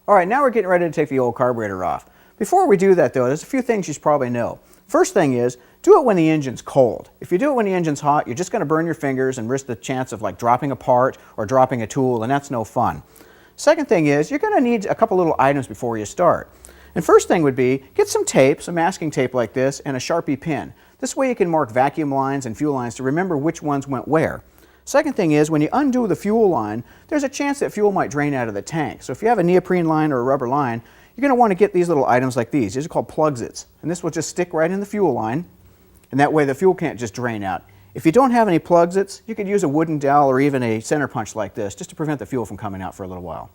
All right, now we're getting ready to take the old carburetor off. Before we do that though, there's a few things you should probably know. First thing is, do it when the engine's cold. If you do it when the engine's hot, you're just going to burn your fingers and risk the chance of like dropping a part or dropping a tool, and that's no fun. Second thing is, you're going to need a couple little items before you start. And first thing would be, get some tape, some masking tape like this, and a Sharpie pin. This way you can mark vacuum lines and fuel lines to remember which ones went where. Second thing is, when you undo the fuel line, there's a chance that fuel might drain out of the tank. So if you have a neoprene line or a rubber line, you're going to want to get these little items like these. These are called Plugsits. And this will just stick right in the fuel line, and that way the fuel can't just drain out. If you don't have any Plugsits, you could use a wooden dowel or even a center punch like this, just to prevent the fuel from coming out for a little while.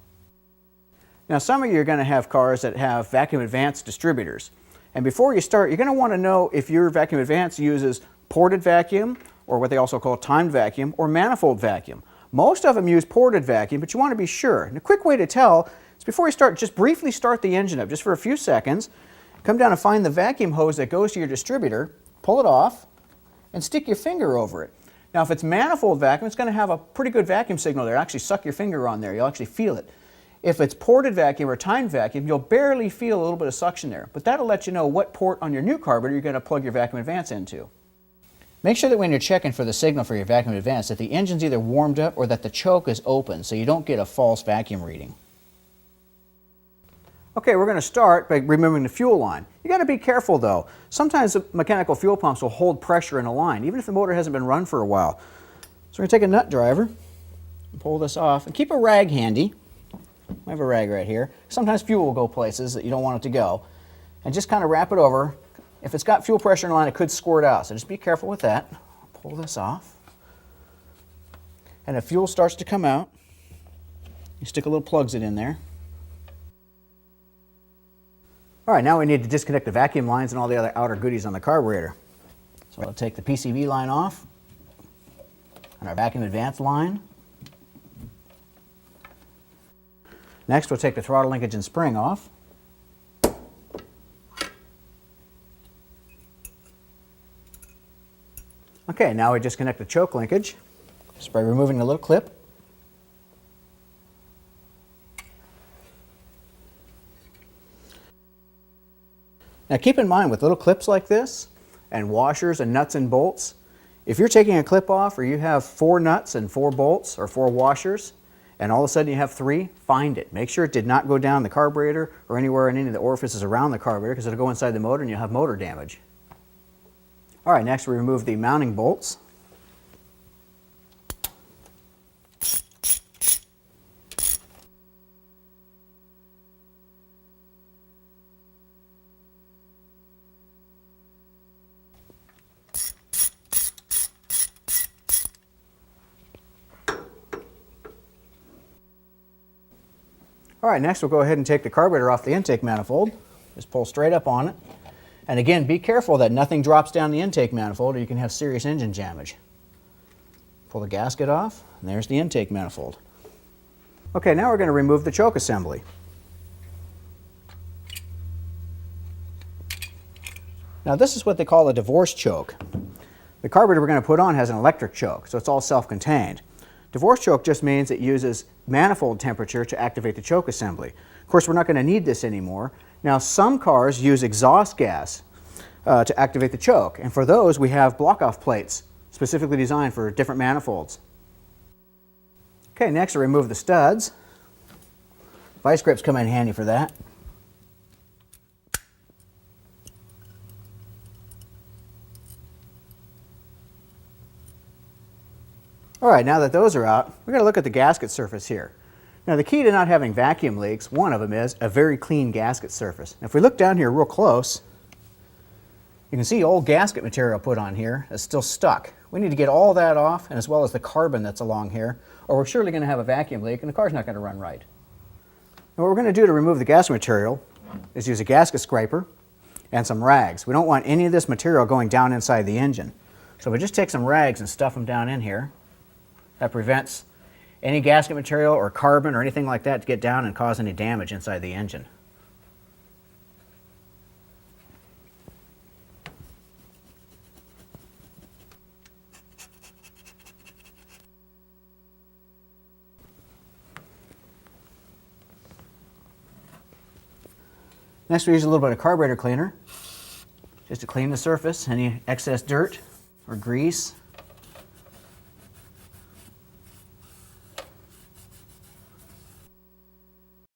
Now some of you are going to have cars that have vacuum advance distributors. And before you start, you're going to want to know if your vacuum advance uses ported vacuum, or what they also call timed vacuum, or manifold vacuum. Most of them use ported vacuum, but you want to be sure. And a quick way to tell is before you start, just briefly start the engine up, just for a few seconds. Come down and find the vacuum hose that goes to your distributor, pull it off, and stick your finger over it. Now if it's manifold vacuum, it's going to have a pretty good vacuum signal there. Actually suck your finger on there, you'll actually feel it. If it's ported vacuum or timed vacuum, you'll barely feel a little bit of suction there, but that'll let you know what port on your new carburetor you're going to plug your vacuum advance into. Make sure that when you're checking for the signal for your vacuum advance that the engine's either warmed up or that the choke is open so you don't get a false vacuum reading. Okay, we're going to start by removing the fuel line. You got to be careful though. Sometimes the mechanical fuel pumps will hold pressure in a line, even if the motor hasn't been run for a while. So we're going to take a nut driver and pull this off, and keep a rag handy. I have a rag right here. Sometimes fuel will go places that you don't want it to go. And just kind of wrap it over. If it's got fuel pressure in the line, it could squirt out, so just be careful with that. Pull this off. And if fuel starts to come out, you stick a little Plugsit in there. All right, now we need to disconnect the vacuum lines and all the other outer goodies on the carburetor. So I'll take the PCV line off, and our vacuum advance line. Next, we'll take the throttle linkage and spring off. Okay, now we disconnect the choke linkage just by removing the little clip. Now keep in mind, with little clips like this and washers and nuts and bolts, if you're taking a clip off or you have 4 nuts and 4 bolts or 4 washers and all of a sudden you have 3, find it. Make sure it did not go down the carburetor or anywhere in any of the orifices around the carburetor, because it'll go inside the motor and you'll have motor damage. All right, next we remove the mounting bolts. All right, next we'll go ahead and take the carburetor off the intake manifold. Just pull straight up on it. And again, be careful that nothing drops down the intake manifold or you can have serious engine damage. Pull the gasket off, and there's the intake manifold. Okay, now we're going to remove the choke assembly. Now this is what they call a divorce choke. The carburetor we're going to put on has an electric choke, so it's all self-contained. Divorce choke just means it uses manifold temperature to activate the choke assembly. Of course, we're not going to need this anymore. Now, some cars use exhaust gas to activate the choke, and for those we have block-off plates specifically designed for different manifolds. Okay, next I remove the studs. Vice grips come in handy for that. All right, now that those are out, we're going to look at the gasket surface here. Now the key to not having vacuum leaks, one of them is a very clean gasket surface. Now, if we look down here real close, you can see old gasket material put on here is still stuck. We need to get all that off, and as well as the carbon that's along here, or we're surely going to have a vacuum leak and the car's not going to run right. Now, what we're going to do to remove the gasket material is use a gasket scraper and some rags. We don't want any of this material going down inside the engine. So we just take some rags and stuff them down in here. That prevents any gasket material or carbon or anything like that to get down and cause any damage inside the engine. Next we use a little bit of carburetor cleaner just to clean the surface, any excess dirt or grease.